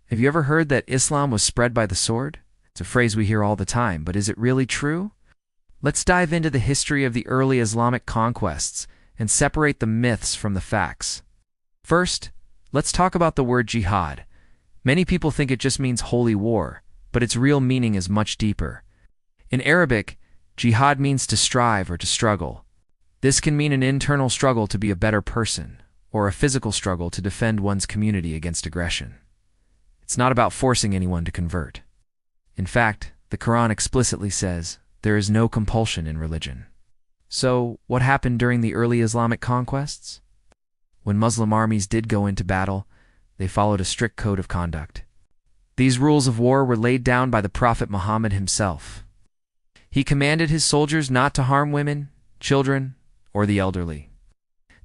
Have you ever heard that Islam was spread by the sword? It's a phrase we hear all the time, but is it really true? Let's dive into the history of the early Islamic conquests and separate the myths from the facts. First, let's talk about the word jihad. Many people think it just means holy war, but its real meaning is much deeper. In Arabic, jihad means to strive or to struggle. This can mean an internal struggle to be a better person, or a physical struggle to defend one's community against aggression. It's not about forcing anyone to convert. In fact, the Quran explicitly says, there is no compulsion in religion. So, what happened during the early Islamic conquests? When Muslim armies did go into battle, they followed a strict code of conduct. These rules of war were laid down by the Prophet Muhammad himself. He commanded his soldiers not to harm women, children, or the elderly.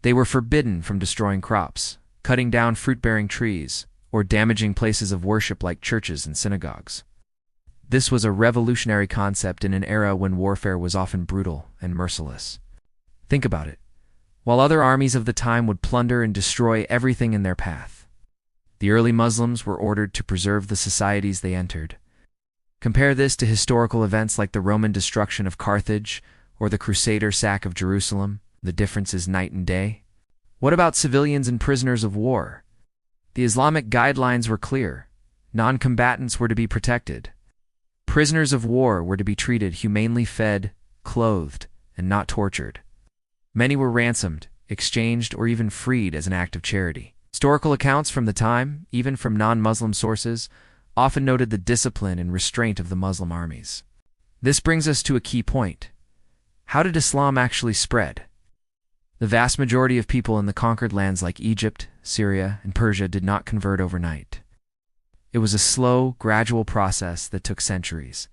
They were forbidden from destroying crops, cutting down fruit-bearing trees, or damaging places of worship like churches and synagogues. This was a revolutionary concept in an era when warfare was often brutal and merciless. Think about it. While other armies of the time would plunder and destroy everything in their path, the early Muslims were ordered to preserve the societies they entered. Compare this to historical events like the Roman destruction of Carthage or the Crusader sack of Jerusalem. The difference is night and day. What about civilians and prisoners of war? The Islamic guidelines were clear. Non-combatants were to be protected. Prisoners of war were to be treated humanely, fed, clothed, and not tortured. Many were ransomed, exchanged, or even freed as an act of charity. Historical accounts from the time, even from non-Muslim sources, often noted the discipline and restraint of the Muslim armies. This brings us to a key point. How did Islam actually spread? The vast majority of people in the conquered lands like Egypt, Syria, and Persia did not convert overnight. It was a slow, gradual process that took centuries.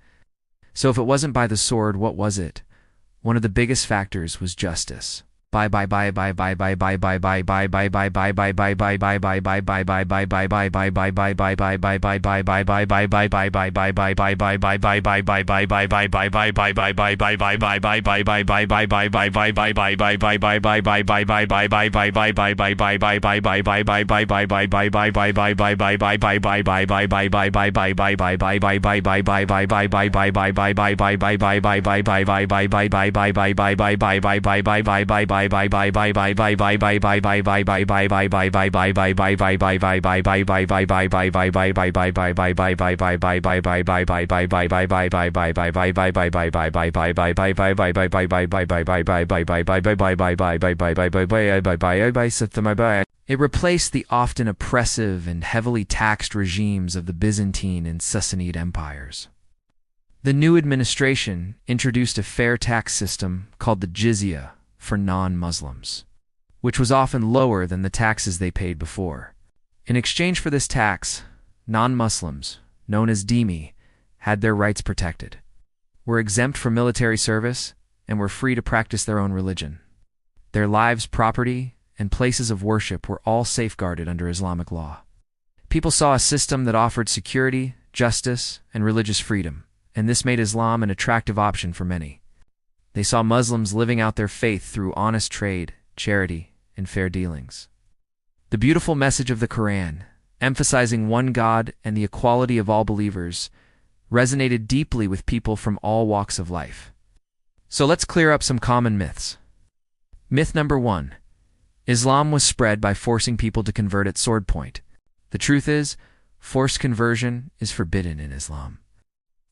So if it wasn't by the sword, what was it? One of the biggest factors was justice. It replaced the often oppressive and heavily taxed regimes of the Byzantine and Sassanid empires. The new administration introduced a fair tax system called the jizya for non-Muslims, which was often lower than the taxes they paid before. In exchange for this tax, non-Muslims, known as dhimmi, had their rights protected, were exempt from military service, and were free to practice their own religion. Their lives, property, and places of worship were all safeguarded under Islamic law. People saw a system that offered security, justice, and religious freedom, and this made Islam an attractive option for many. They saw Muslims living out their faith through honest trade, charity, and fair dealings. The beautiful message of the Quran, emphasizing one God and the equality of all believers, resonated deeply with people from all walks of life. So let's clear up some common myths. Myth number 1. Islam was spread by forcing people to convert at sword point. The truth is, forced conversion is forbidden in Islam.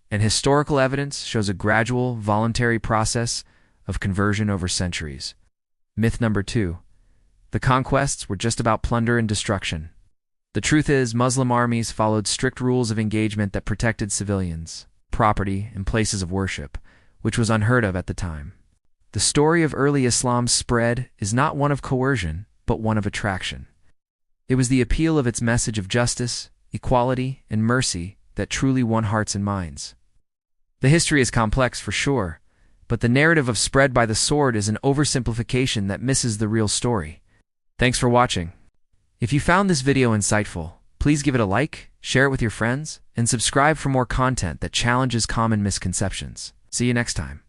And historical evidence shows a gradual, voluntary process of conversion over centuries. Myth number 2. The conquests were just about plunder and destruction. The truth is, Muslim armies followed strict rules of engagement that protected civilians, property, and places of worship, which was unheard of at the time. The story of early Islam's spread is not one of coercion, but one of attraction. It was the appeal of its message of justice, equality, and mercy that truly won hearts and minds. The history is complex for sure, but the narrative of spread by the sword is an oversimplification that misses the real story. Thanks for watching. If you found this video insightful, please give it a like, share it with your friends, and subscribe for more content that challenges common misconceptions. See you next time.